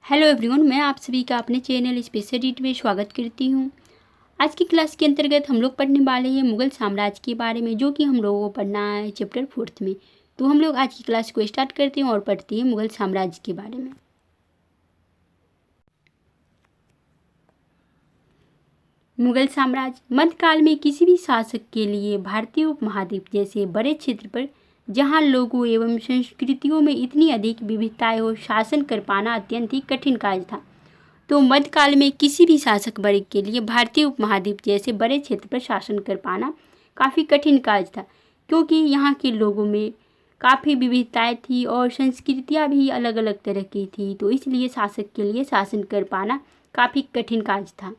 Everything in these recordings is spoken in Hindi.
हेलो एवरीवन, मैं आप सभी का अपने चैनल स्पेशल रीड में स्वागत करती हूँ। आज की क्लास के अंतर्गत हम लोग पढ़ने वाले हैं मुगल साम्राज्य के बारे में, जो कि हम लोगों को पढ़ना है चैप्टर 4 में। तो हम लोग आज की क्लास को स्टार्ट करते हैं और पढ़ते हैं मुगल साम्राज्य के बारे में। मुगल साम्राज्य मध्यकाल में किसी भी शासक के लिए भारतीय उपमहाद्वीप जैसे बड़े क्षेत्र पर, जहाँ लोगों एवं संस्कृतियों में इतनी अधिक विविधताएं हो, शासन कर पाना अत्यंत ही कठिन कार्य था। तो मध्यकाल में किसी भी शासक वर्ग के लिए भारतीय उपमहाद्वीप जैसे बड़े क्षेत्र पर शासन कर पाना काफ़ी कठिन कार्य था, क्योंकि यहाँ के लोगों में काफ़ी विविधताएं थी और संस्कृतियाँ भी अलग अलग तरह की थी। तो इसलिए शासक के लिए शासन कर पाना काफ़ी कठिन कार्य था।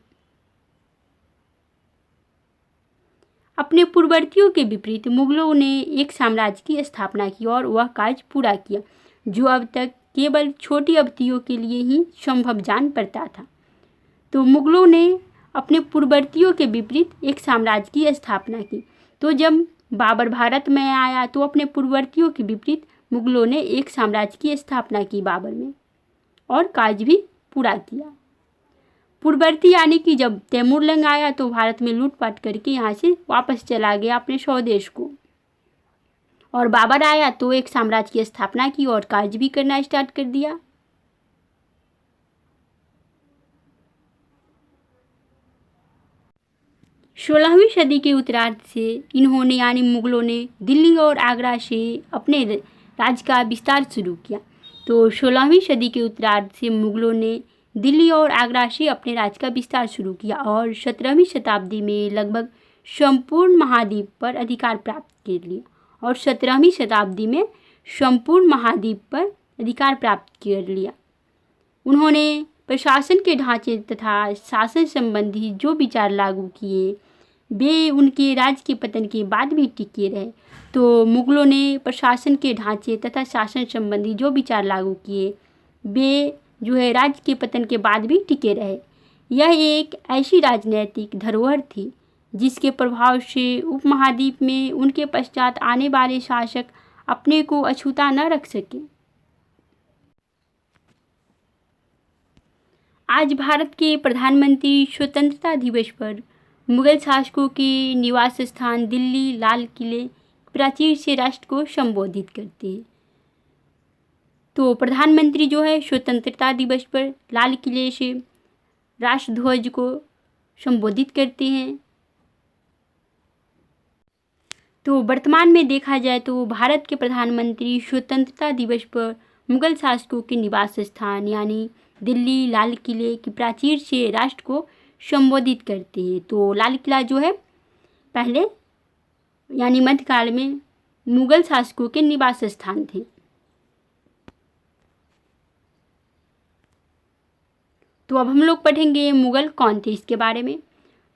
अपने पूर्ववर्तियों के विपरीत मुगलों ने एक साम्राज्य की स्थापना की और वह कार्य पूरा किया, जो अब तक केवल छोटी अवधियों के लिए ही संभव जान पड़ता था। तो मुगलों ने अपने पूर्ववर्तियों के विपरीत एक साम्राज्य की स्थापना की। तो जब बाबर भारत में आया तो अपने पूर्ववर्तियों के विपरीत मुगलों ने एक साम्राज्य की स्थापना की बाबर में, और कार्य भी पूरा किया। पूर्ववर्ती यानी कि जब तैमूरलंग आया तो भारत में लूटपाट करके यहाँ से वापस चला गया अपने स्वदेश को, और बाबर आया तो एक साम्राज्य की स्थापना की और कार्य भी करना स्टार्ट कर दिया। सोलहवीं सदी के उत्तरार्ध से इन्होंने यानी मुगलों ने दिल्ली और आगरा से अपने राज्य का विस्तार शुरू किया। तो 16वीं सदी के उत्तरार्ध से मुगलों ने दिल्ली और आगरा से अपने राज्य का विस्तार शुरू किया और 17वीं शताब्दी में लगभग संपूर्ण महाद्वीप पर अधिकार प्राप्त कर लिया, और 17वीं शताब्दी में संपूर्ण महाद्वीप पर अधिकार प्राप्त कर लिया। उन्होंने प्रशासन के ढांचे तथा शासन संबंधी जो विचार लागू किए, वे उनके राज्य के पतन के बाद भी टिके रहे। तो मुगलों ने प्रशासन के ढांचे तथा शासन संबंधी जो विचार लागू किए, वे जो है राज्य के पतन के बाद भी टिके रहे। यह एक ऐसी राजनैतिक धरोहर थी जिसके प्रभाव से उपमहाद्वीप में उनके पश्चात आने वाले शासक अपने को अछूता न रख सके। आज भारत के प्रधानमंत्री स्वतंत्रता दिवस पर मुगल शासकों के निवास स्थान दिल्ली लाल किले प्राचीर से राष्ट्र को संबोधित करते हैं। तो प्रधानमंत्री जो है स्वतंत्रता दिवस पर लाल किले से राष्ट्रध्वज को संबोधित करते हैं। तो वर्तमान में देखा जाए तो भारत के प्रधानमंत्री स्वतंत्रता दिवस पर मुगल शासकों के निवास स्थान यानी दिल्ली लाल किले की प्राचीर से राष्ट्र को संबोधित करते हैं। तो लाल किला जो है पहले यानी मध्यकाल में मुगल शासकों के निवास स्थान थे। तो अब हम लोग पढ़ेंगे मुगल कौन थे इसके बारे में।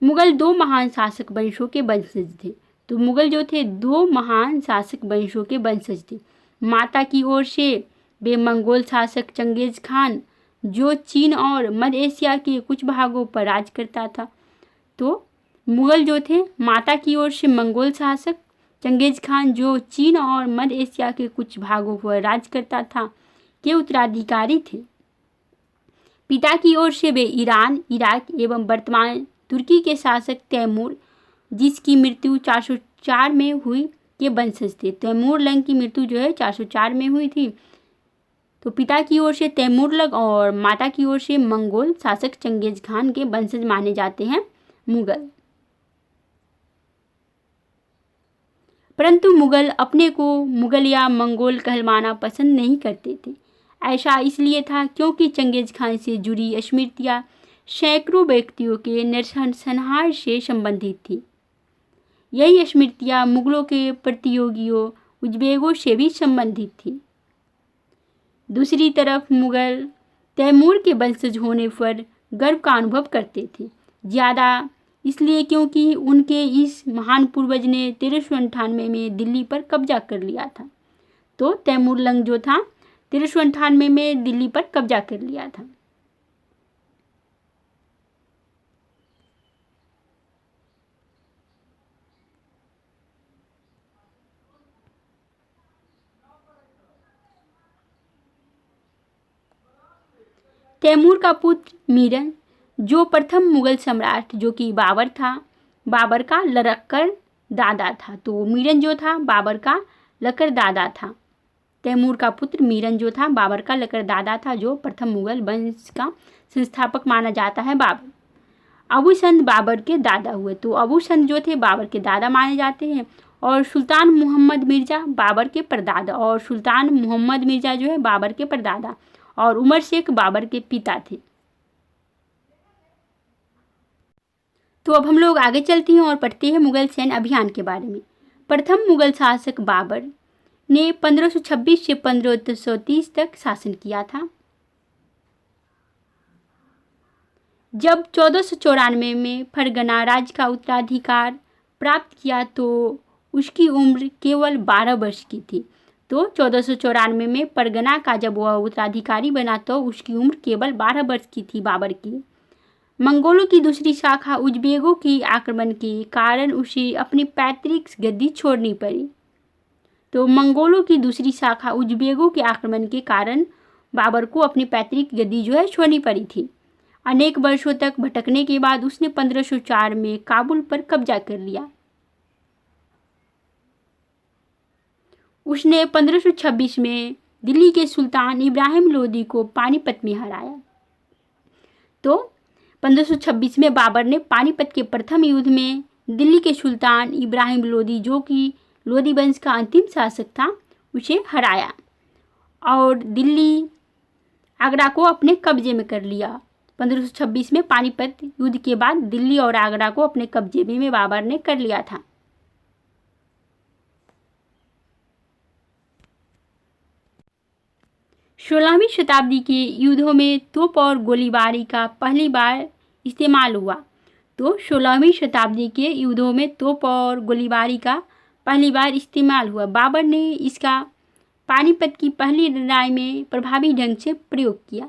मुगल दो महान शासक वंशों के वंशज थे। तो मुगल जो थे दो महान शासक वंशों के वंशज थे। माता की ओर से वे मंगोल शासक चंगेज खान, जो चीन और मध्य एशिया के कुछ भागों पर राज करता था। तो मुगल जो थे माता की ओर से मंगोल शासक चंगेज खान, जो चीन और मध्य एशिया के कुछ भागों पर राज करता था, के उत्तराधिकारी थे। पिता की ओर से वे ईरान, इराक एवं वर्तमान तुर्की के शासक तैमूर, जिसकी मृत्यु 404 में हुई, के वंशज थे। तैमूरलंग की मृत्यु जो है 404 में हुई थी। तो पिता की ओर से तैमूरलंग और माता की ओर से मंगोल शासक चंगेज खान के वंशज माने जाते हैं मुगल। परंतु मुगल अपने को मुगल या मंगोल कहलवाना पसंद नहीं करते थे। ऐसा इसलिए था क्योंकि चंगेज खान से जुड़ी स्मृतियां सैकड़ों व्यक्तियों के नरसंहार से संबंधित थी। यही स्मृतियां मुगलों के प्रतियोगियों उज्बेकों से भी संबंधित थी। दूसरी तरफ मुगल तैमूर के वंशज होने पर गर्व का अनुभव करते थे, ज़्यादा इसलिए क्योंकि उनके इस महान पूर्वज ने 1398 में दिल्ली पर कब्जा कर लिया था। तो तैमूरलंग जो था 1398 में दिल्ली पर कब्जा कर लिया था। तैमूर का पुत्र मीरन जो प्रथम मुगल सम्राट जो कि बाबर था, बाबर का लड़कर दादा था। तो मीरन जो था बाबर का लड़कर दादा था। तैमूर का पुत्र मीरन जो था बाबर का लड़कर दादा था, जो प्रथम मुगल वंश का संस्थापक माना जाता है बाबर। अबू संद बाबर के दादा हुए। तो अबू संद जो थे बाबर के दादा माने जाते हैं। और सुल्तान मोहम्मद मिर्ज़ा बाबर के परदादा, और सुल्तान मोहम्मद मिर्ज़ा जो है बाबर के परदादा, और उमर शेख बाबर के पिता थे। तो अब हम लोग आगे चलते हैं और पढ़ते हैं मुगल सैन्य अभियान के बारे में। प्रथम मुगल शासक बाबर ने 1526 से 1530 तक शासन किया था। जब 1494 में फरगना राज्य का उत्तराधिकार प्राप्त किया तो उसकी उम्र केवल 12 वर्ष की थी। तो 1494 में परगना का जब वह उत्तराधिकारी बना तो उसकी उम्र केवल 12 वर्ष की थी बाबर की। मंगोलों की दूसरी शाखा उज़्बेकों के आक्रमण के कारण उसे अपनी पैतृक गद्दी छोड़नी पड़ी। तो मंगोलों की दूसरी शाखा उज़्बेकों के आक्रमण के कारण बाबर को अपनी पैतृक गद्दी जो है छोड़नी पड़ी थी। अनेक वर्षों तक भटकने के बाद उसने 1504 में काबुल पर कब्जा कर लिया। उसने 1526 में दिल्ली के सुल्तान इब्राहिम लोदी को पानीपत में हराया। तो 1526 में बाबर ने पानीपत के प्रथम युद्ध में दिल्ली के सुल्तान इब्राहिम लोदी जो कि लोदी वंश का अंतिम शासक था उसे हराया और दिल्ली आगरा को अपने कब्जे में कर लिया। 1526 में पानीपत युद्ध के बाद दिल्ली और आगरा को अपने कब्जे में बाबर ने कर लिया था। सोलहवीं शताब्दी के युद्धों में तोप और गोलीबारी का पहली बार इस्तेमाल हुआ। तो 16वीं शताब्दी के युद्धों में तोप और गोलीबारी का पहली बार इस्तेमाल हुआ। बाबर ने इसका पानीपत की पहली लड़ाई में प्रभावी ढंग से प्रयोग किया।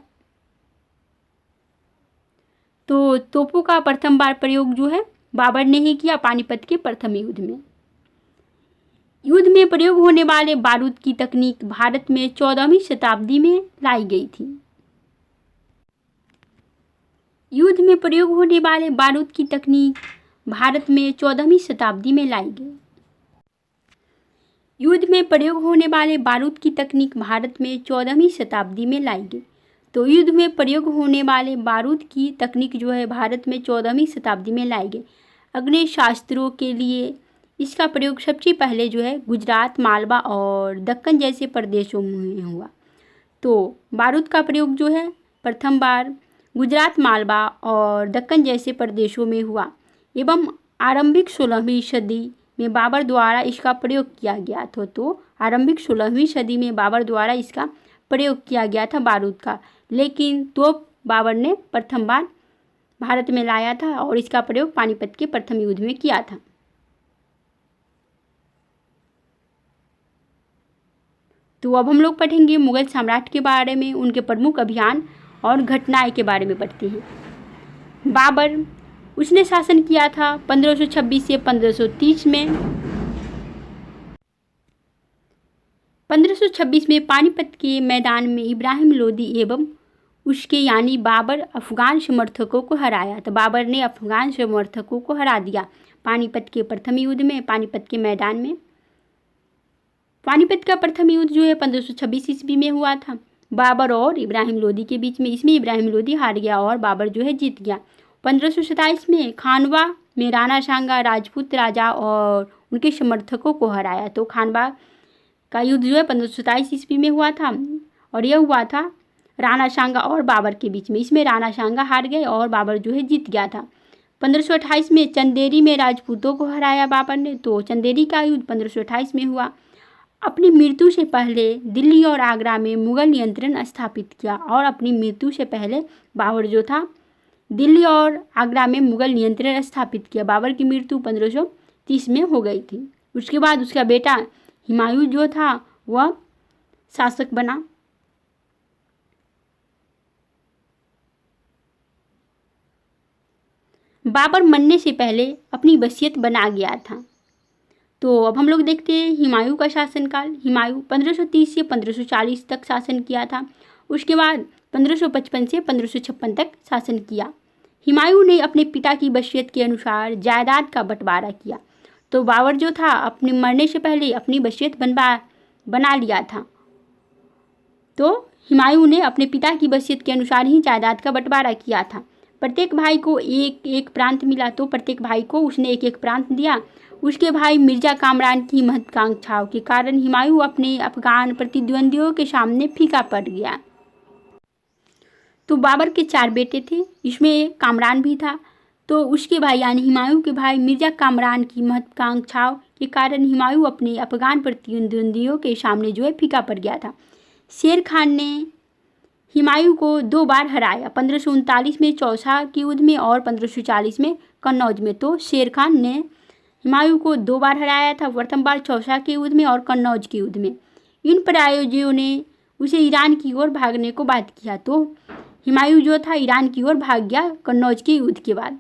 तो तोपों का प्रथम बार प्रयोग जो है बाबर ने ही किया पानीपत के प्रथम युद्ध में। युद्ध में प्रयोग होने वाले बारूद की तकनीक भारत में 14वीं शताब्दी में लाई गई थी। युद्ध में प्रयोग होने वाले बारूद की तकनीक भारत में 14वीं शताब्दी में लाई गई। युद्ध में प्रयोग होने वाले बारूद की तकनीक भारत में 14वीं शताब्दी में लाई गई। तो युद्ध में प्रयोग होने वाले बारूद की तकनीक जो है भारत में 14वीं शताब्दी में लाई गई। अग्नेयास्त्रों के लिए इसका प्रयोग सबसे पहले जो है गुजरात, मालवा और दक्कन जैसे प्रदेशों में हुआ। तो बारूद का प्रयोग जो है प्रथम बार गुजरात, मालवा और दक्कन जैसे प्रदेशों में हुआ एवं आरंभिक 16वीं सदी में बाबर द्वारा इसका प्रयोग किया गया था। तो आरंभिक 16वीं सदी में बाबर द्वारा इसका प्रयोग किया गया था बारूद का, लेकिन तोप बाबर ने प्रथम बार भारत में लाया था और इसका प्रयोग पानीपत के प्रथम युद्ध में किया था। तो अब हम लोग पढ़ेंगे मुगल सम्राट के बारे में, उनके प्रमुख अभियान और घटनाएं के बारे में पढ़ते हैं। बाबर उसने शासन किया था 1526 से 1530 में। 1526 में पानीपत के मैदान में इब्राहिम लोदी एवं उसके यानी बाबर अफगान समर्थकों को हराया। तो बाबर ने अफगान समर्थकों को हरा दिया पानीपत के प्रथम युद्ध में, पानीपत के मैदान में। पानीपत का प्रथम युद्ध जो है 1526 ईस्वी में हुआ था बाबर और इब्राहिम लोदी के बीच में। इसमें इब्राहिम लोदी हार गया और बाबर जो है जीत गया। 1527 में खानवा में राणा सांगा राजपूत राजा और उनके समर्थकों को हराया। तो खानवा का युद्ध जो है 1527 ईस्वी में हुआ था और यह हुआ था राणा सांगा और बाबर के बीच में। इसमें राणा सांगा हार गए और बाबर जो है जीत गया था। 1528 में चंदेरी में राजपूतों को हराया बाबर ने। तो चंदेरी का युद्ध 1528 में हुआ। अपनी मृत्यु से पहले दिल्ली और आगरा में मुगल नियंत्रण स्थापित किया और अपनी मृत्यु से पहले बाबर जो था दिल्ली और आगरा में मुगल नियंत्रण स्थापित किया। बाबर की मृत्यु 1530 में हो गई थी। उसके बाद उसका बेटा हुमायूं जो था वह शासक बना। बाबर मरने से पहले अपनी वसीयत बना गया था। तो अब हम लोग देखते हैं हुमायूं का शासनकाल। हुमायूं 1530 से 1540 तक शासन किया था उसके बाद 1555 से 1556 तक शासन किया। हुमायूं ने अपने पिता की वसीयत के अनुसार जायदाद का बंटवारा किया। तो बाबर जो था अपने मरने से पहले अपनी वसीयत बना लिया था। तो हुमायूं ने अपने पिता की वसीयत के अनुसार ही जायदाद का बंटवारा किया था। प्रत्येक भाई को एक एक प्रांत मिला, तो प्रत्येक भाई को उसने एक एक प्रांत दिया। उसके भाई मिर्जा कामरान की महत्वाकांक्षाओं के कारण हुमायूं अपने अफगान प्रतिद्वंदियों के सामने फीका पड़ गया। तो बाबर के 4 बेटे थे, इसमें कामरान भी था। तो उसके भाई यानी हुमायूं के भाई मिर्जा कामरान की महत्वाकांक्षाओं के कारण हुमायूं अपने अफगान प्रतिद्वंदियों के सामने जो है फीका पड़ गया था। शेर खान ने हुमायूं को 2 बार हराया, 1539 में चौसा के युद्ध में और 1540 में कन्नौज में। तो शेर खान ने हुमायूं को 2 बार हराया था, प्रथम बार चौसा के युद्ध में और कन्नौज के युद्ध में। इन पराजयों ने उसे ईरान की ओर भागने को बाध्य किया। तो हुमायूं जो था ईरान की ओर भाग गया कन्नौज के युद्ध के बाद,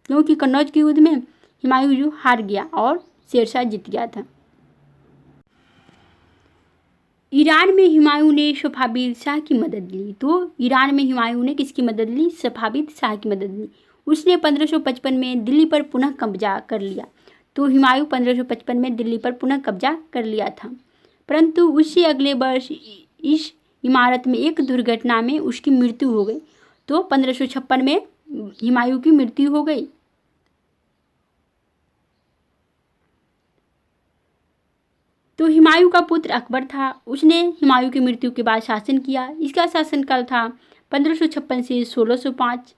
क्योंकि कन्नौज के युद्ध में हुमायूं जो हार गया और शेरशाह जीत गया था। ईरान में हुमायूं ने सफाविद शाह की मदद ली। तो ईरान में हुमायूं ने किसकी मदद ली? सफाविद शाह की मदद ली। उसने 1555 में दिल्ली पर पुनः कब्जा कर लिया। तो हुमायूं 1555 में दिल्ली पर पुनः कब्जा कर लिया था, परंतु उससे अगले वर्ष इस इमारत में एक दुर्घटना में उसकी मृत्यु हो गई। तो 1556 में हुमायूं की मृत्यु हो गई। तो हुमायूं का पुत्र अकबर था, उसने हुमायूं की मृत्यु के बाद शासन किया। इसका शासनकाल था 1556 से 1605।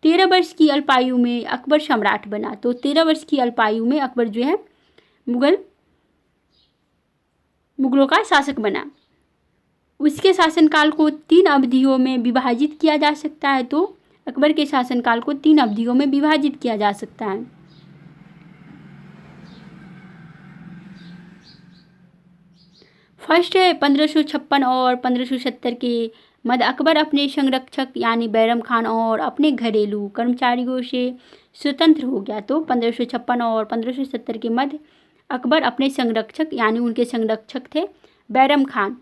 13 वर्ष की अल्पायु में अकबर सम्राट बना। तो 13 वर्ष की अल्पायु में अकबर जो है मुगलों का शासक बना। उसके शासनकाल को 3 अवधियों में विभाजित किया जा सकता है। तो अकबर के शासनकाल को 3 अवधियों में विभाजित किया जा सकता है। फर्स्ट है 1556 और 1570 के मध्य अकबर अपने संरक्षक यानी बैरम खान और अपने घरेलू कर्मचारियों से स्वतंत्र हो गया। तो 1556 और 1570 के मध्य अकबर अपने संरक्षक यानी उनके संरक्षक थे बैरम खान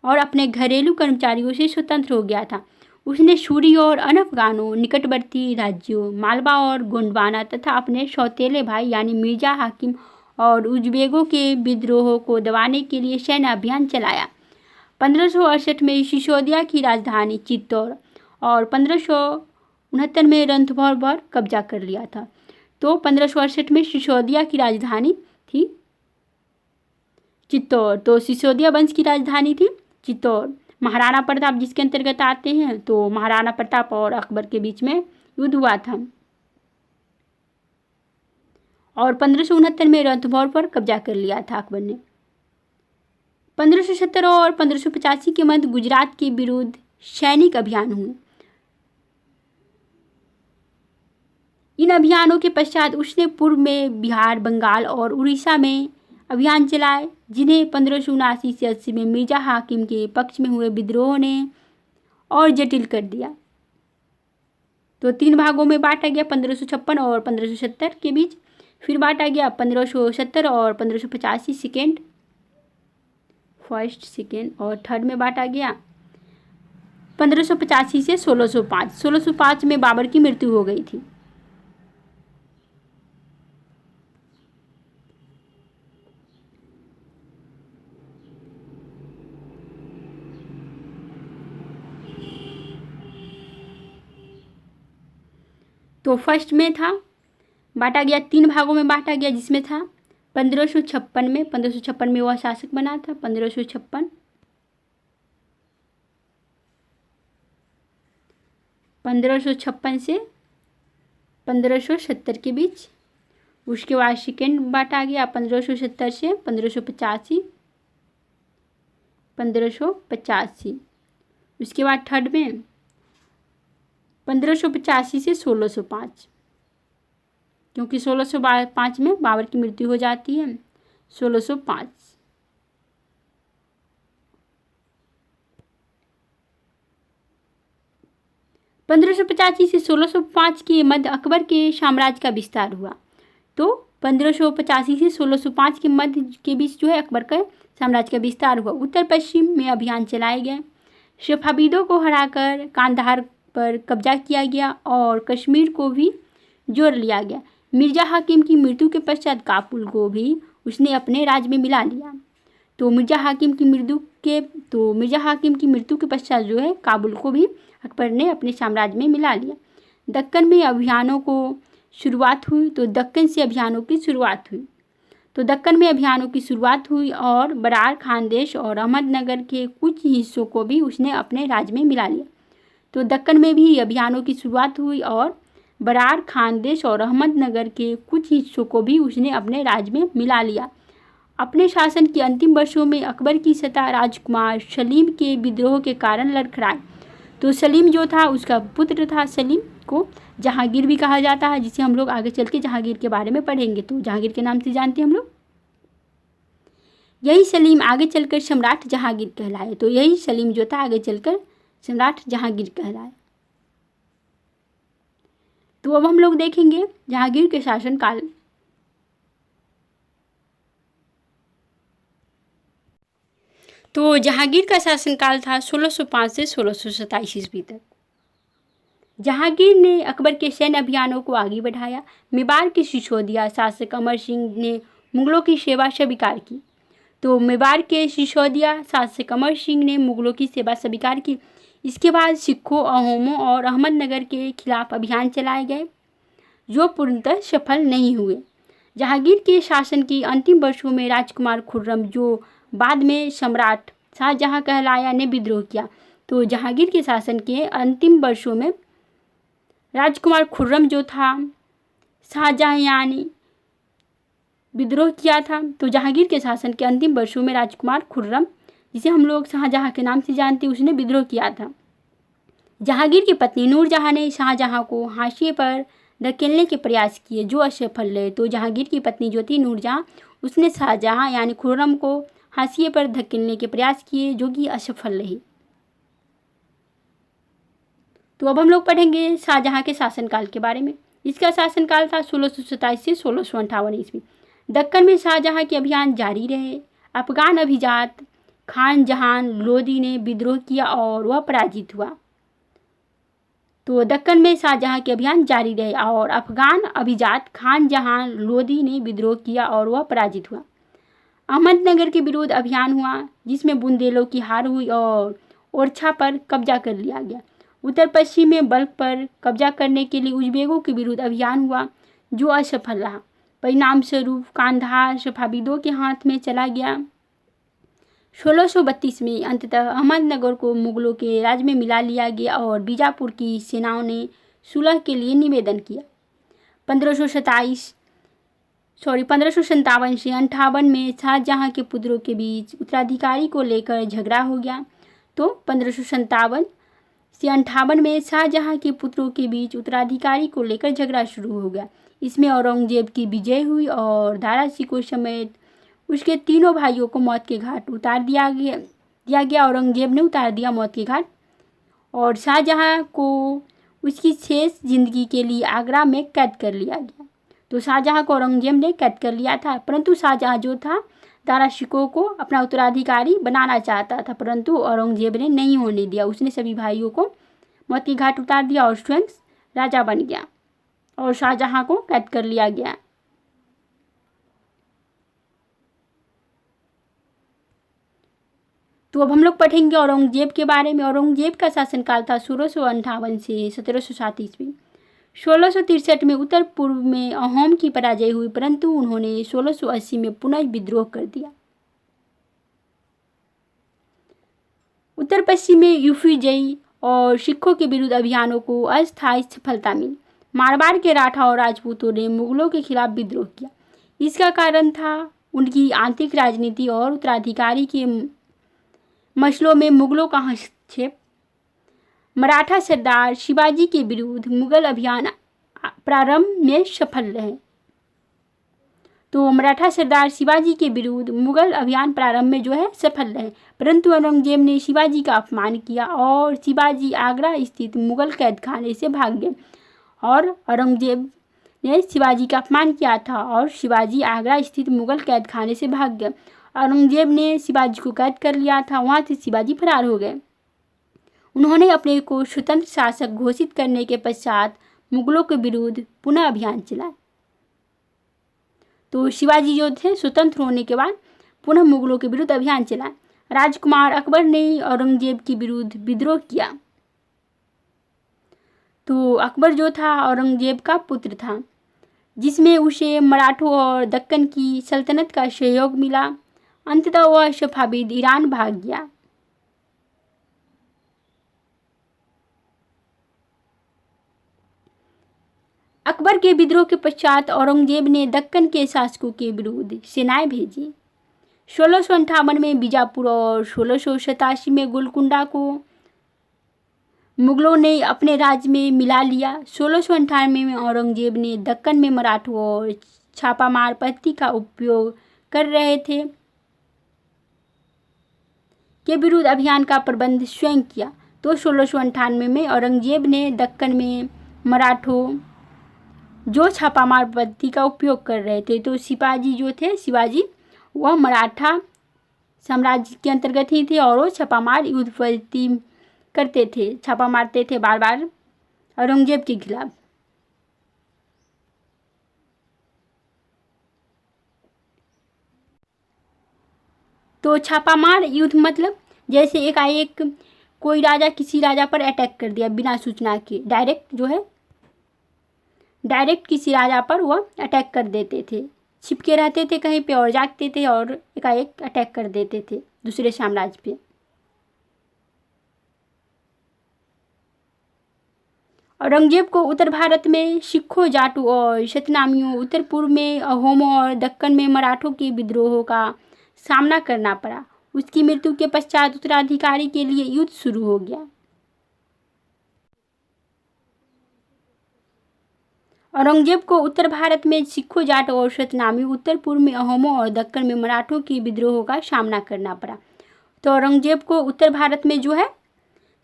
और अपने घरेलू कर्मचारियों से स्वतंत्र हो गया था। उसने सूरी और अनफगानों, निकटवर्ती राज्यों मालवा और गोंडवाना तथा अपने सौतेले भाई यानी मिर्जा हाकिम और उज्बेकों के विद्रोहों को दबाने के लिए सैन्य अभियान चलाया। 1568 में सिसोदिया की राजधानी चित्तौड़ और 1569 में रणथंभौर पर कब्जा कर लिया था। तो 1568 में सिसोदिया की राजधानी थी चित्तौड़। तो सिसोदिया वंश की राजधानी थी चित्तौड़। महाराणा प्रताप जिसके अंतर्गत आते हैं। तो महाराणा प्रताप और अकबर के बीच में युद्ध हुआ था और 1569 में रणथंभौर पर कब्जा कर लिया था अकबर ने। 1570 और 1585 के मध्य गुजरात के विरुद्ध सैनिक अभियान हुए। इन अभियानों के पश्चात उसने पूर्व में बिहार, बंगाल और उड़ीसा में अभियान चलाए, जिन्हें 1579 से 80 में मिर्जा हाकिम के पक्ष में हुए विद्रोह ने और जटिल कर दिया। तो 3 भागों में बांटा गया 1556 और 1570 के बीच। फिर बांटा गया 1570 और 1585 सेकेंड, फर्स्ट, सेकेंड और थर्ड में बांटा गया। 1585 से 1605। 1605 में बाबर की मृत्यु हो गई थी। तो फर्स्ट में था बांटा गया 3 भागों में बांटा गया, जिसमें था 1556 में वह शासक बना था। 1556 से 1570 के बीच। उसके बाद सेकेंड बांटा गया 1570 से 1585। उसके बाद थर्ड में 1585 से 1605, क्योंकि 1605 में बाबर की मृत्यु हो जाती है। 1605 1585 से 1605 के मध्य अकबर के साम्राज्य का विस्तार हुआ। तो 1585 से 1605 के मध्य के बीच जो है अकबर का साम्राज्य का विस्तार हुआ। उत्तर पश्चिम में अभियान चलाए गए। सफ़ाविदों को हराकर कांधार पर कब्जा किया गया और कश्मीर को भी जोड़ लिया गया। मिर्ज़ा हाकिम की मृत्यु के पश्चात काबुल को भी उसने अपने राज में मिला लिया। तो मिर्ज़ा हाकिम की मृत्यु के पश्चात जो है काबुल को भी अकबर ने अपने साम्राज्य में मिला लिया। दक्कन में अभियानों को शुरुआत हुई तो दक्कन से अभियानों की शुरुआत हुई तो दक्कन में अभियानों की शुरुआत हुई और बरार खानदेश और अहमदनगर के कुछ हिस्सों को भी उसने अपने राज्य में मिला लिया। तो दक्कन में भी अभियानों की शुरुआत हुई और बरार खानदेश और अहमदनगर के कुछ हिस्सों को भी उसने अपने राज्य में मिला लिया। अपने शासन के अंतिम वर्षों में अकबर की सत्ता राजकुमार सलीम के विद्रोह के कारण लड़खड़ाई। तो सलीम जो था उसका पुत्र था, सलीम को जहांगीर भी कहा जाता है, जिसे हम लोग आगे चल के जहांगीर के बारे में पढ़ेंगे। तो जहांगीर के नाम से जानते हैं हम लोग। यही सलीम आगे चलकर सम्राट जहांगीर कहलाए। तो यही सलीम जो था आगे चलकर सम्राट जहांगीर कहलाए। तो अब हम लोग देखेंगे जहांगीर के शासनकाल। तो जहांगीर का शासनकाल था 1605 से 1627 ईस्वी तक। जहांगीर ने अकबर के सैन्य अभियानों को आगे बढ़ाया। मेवाड़ के सिसोदिया शासक अमर सिंह ने मुगलों की सेवा स्वीकार की। तो मेवाड़ के सिसोदिया शासक अमर सिंह ने मुगलों की सेवा स्वीकार की। इसके बाद सिखों, अहोमों और अहमदनगर के खिलाफ अभियान चलाए गए जो पूर्णतः सफल नहीं हुए। जहांगीर के शासन के अंतिम वर्षों में राजकुमार खुर्रम, जो बाद में सम्राट शाहजहां कहलाया, ने विद्रोह किया। तो जहांगीर के शासन के अंतिम वर्षों में राजकुमार खुर्रम जो था शाहजहां ने विद्रोह किया था। तो जहांगीर के शासन के अंतिम वर्षों में राजकुमार खुर्रम, जिसे हम लोग शाहजहां के नाम से जानते हैं, उसने विद्रोह किया था। जहांगीर की पत्नी नूरजहां ने शाहजहां को हाशिए पर धकेलने के प्रयास किए जो असफल रहे। तो जहांगीर की पत्नी जो थी नूरजहां, उसने शाहजहां यानी खुर्रम को हाशिए पर धकेलने के प्रयास किए जो कि असफल रहे। तो अब हम लोग पढ़ेंगे शाहजहां के शासनकाल के बारे में। इसका शासनकाल था 1627 से 1658 ईस्वी। दक्कन में शाहजहां के अभियान जारी रहे। अफगान अभिजात खान जहान लोदी ने विद्रोह किया और वह पराजित हुआ। तो दक्कन में शाहजहां के अभियान जारी रहे और अफगान अभिजात खान जहान लोदी ने विद्रोह किया और वह पराजित हुआ। अहमदनगर के विरुद्ध अभियान हुआ जिसमें बुंदेलों की हार हुई और ओरछा पर कब्जा कर लिया गया। उत्तर पश्चिम में बल्ख पर कब्जा करने के लिए उज़्बेकों के विरुद्ध अभियान हुआ जो असफल रहा। परिणाम स्वरूप कांधार सफ़ाविदों के हाथ में चला गया। 1632 में अंततः अहमदनगर को मुगलों के राज में मिला लिया गया और बीजापुर की सेनाओं ने सुलह के लिए निवेदन किया। 1557 से 58 में शाहजहां के पुत्रों के बीच उत्तराधिकारी को लेकर झगड़ा हो गया। तो 1557 से 58 में शाहजहां के पुत्रों के बीच उत्तराधिकारी को लेकर झगड़ा शुरू हो गया। इसमें औरंगजेब की विजय हुई और दारा शिकोह समेत उसके तीनों भाइयों को मौत के घाट उतार दिया गया। औरंगजेब ने उतार दिया मौत के घाट और शाहजहां को उसकी शेष जिंदगी के लिए आगरा में कैद कर लिया गया। तो शाहजहां को औरंगजेब ने कैद कर लिया था, परंतु शाहजहां जो था दारा शिकोह को अपना उत्तराधिकारी बनाना चाहता था, परंतु औरंगजेब ने नहीं होने दिया। उसने सभी भाइयों को मौत के घाट उतार दिया और स्वयं राजा बन गया और शाहजहां को कैद कर लिया गया। तो अब हम लोग पढ़ेंगे औरंगजेब के बारे में। औरंगजेब का शासनकाल था 1658 से 1707 ईस्वी। 1663 में उत्तर पूर्व में अहोम की पराजय हुई, परंतु उन्होंने 1680 में पुनः विद्रोह कर दिया। उत्तर पश्चिम में यूफीजई और सिखों के विरुद्ध अभियानों को अस्थायी सफलता मिली। मारवाड़ के राठा और राजपूतों ने मुगलों के खिलाफ विद्रोह किया। इसका कारण था उनकी आंतरिक राजनीति और उत्तराधिकारी के मसलों में मुगलों का हस्तक्षेप। मराठा सरदार शिवाजी के विरुद्ध मुगल अभियान प्रारंभ में सफल रहे। तो मराठा सरदार शिवाजी के विरुद्ध मुगल अभियान प्रारंभ में जो है सफल रहे, परंतु औरंगजेब ने शिवाजी का अपमान किया और शिवाजी आगरा स्थित मुगल कैद खाने से भाग गए। और औरंगजेब ने शिवाजी का अपमान किया था और शिवाजी आगरा स्थित मुगल कैद खाने से भाग गए। औरंगजेब ने शिवाजी को कैद कर लिया था, वहाँ से शिवाजी फरार हो गए। उन्होंने अपने को स्वतंत्र शासक घोषित करने के पश्चात मुगलों के विरुद्ध पुनः अभियान चलाया। तो शिवाजी जो थे स्वतंत्र होने के बाद पुनः मुगलों के विरुद्ध अभियान चलाया। राजकुमार अकबर ने औरंगजेब के विरुद्ध विद्रोह किया। तो अकबर जो था औरंगजेब का पुत्र था, जिसमें उसे मराठों और दक्कन की सल्तनत का सहयोग मिला। अंततः वह सफ़ाविद ईरान भाग गया। अकबर के विद्रोह के पश्चात औरंगजेब ने दक्कन के शासकों के विरुद्ध सेनाएं भेजी। 1658 में बीजापुर और 1687 में गोलकुंडा को मुगलों ने अपने राज्य में मिला लिया। 1698 में औरंगजेब ने दक्कन में मराठों और छापामार पद्धति का उपयोग कर रहे थे के विरुद्ध अभियान का प्रबंध स्वयं किया। तो 1698 में औरंगजेब ने दक्कन में मराठों जो छापामार पद्धति का उपयोग कर रहे थे, तो शिवाजी वह मराठा साम्राज्य के अंतर्गत ही थे और वो छापामार युद्ध पद्धति करते थे, छापा मारते थे बार बार औरंगजेब के खिलाफ। तो छापामार युद्ध मतलब जैसे एकाएक कोई राजा किसी राजा पर अटैक कर दिया बिना सूचना के, डायरेक्ट किसी राजा पर वह अटैक कर देते थे, छिपके रहते थे कहीं पे और जागते थे और एकाएक अटैक कर देते थे दूसरे साम्राज्य पे। औरंगजेब को उत्तर भारत में सिखों, जाटों और सतनामियों, उत्तर पूर्व में अहोमों और दक्कन में मराठों के विद्रोहों का सामना करना पड़ा। उसकी मृत्यु के पश्चात उत्तराधिकारी के लिए युद्ध शुरू हो गया। औरंगजेब को उत्तर भारत में सिखों, जाटों और सतनामियों, उत्तर पूर्व में अहोमों और दक्कन में मराठों के विद्रोहों का सामना करना पड़ा। तो औरंगजेब को उत्तर भारत में जो है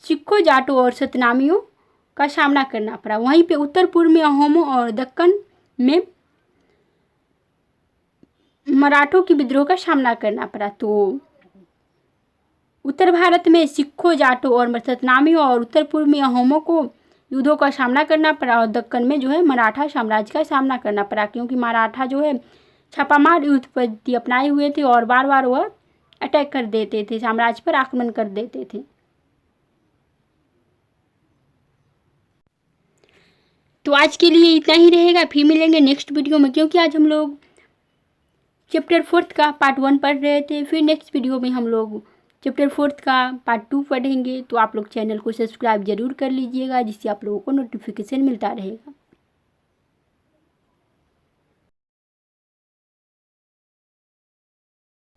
सिखों, जाटों और सतनामियों का सामना करना पड़ा। वहीं पे उत्तर पूर्व में अहोमों और दक्कन में मराठों के विद्रोह का सामना करना पड़ा। तो उत्तर भारत में सिखों, जाटों और सतनामियों और उत्तर पूर्व में अहोमों को युद्धों का सामना करना पड़ा और दक्कन में जो है मराठा साम्राज्य का सामना करना पड़ा, क्योंकि मराठा जो है छापामार युद्ध पद्धति अपनाए हुए थे और बार बार वह अटैक कर देते थे, साम्राज्य पर आक्रमण कर देते थे। तो आज के लिए इतना ही रहेगा, फिर मिलेंगे नेक्स्ट वीडियो में, क्योंकि आज हम लोग चैप्टर 4 का पार्ट 1 पढ़ रहे थे। फिर नेक्स्ट वीडियो में हम लोग चैप्टर 4 का पार्ट 2 पढ़ेंगे। तो आप लोग चैनल को सब्सक्राइब जरूर कर लीजिएगा, जिससे आप लोगों को नोटिफिकेशन मिलता रहेगा।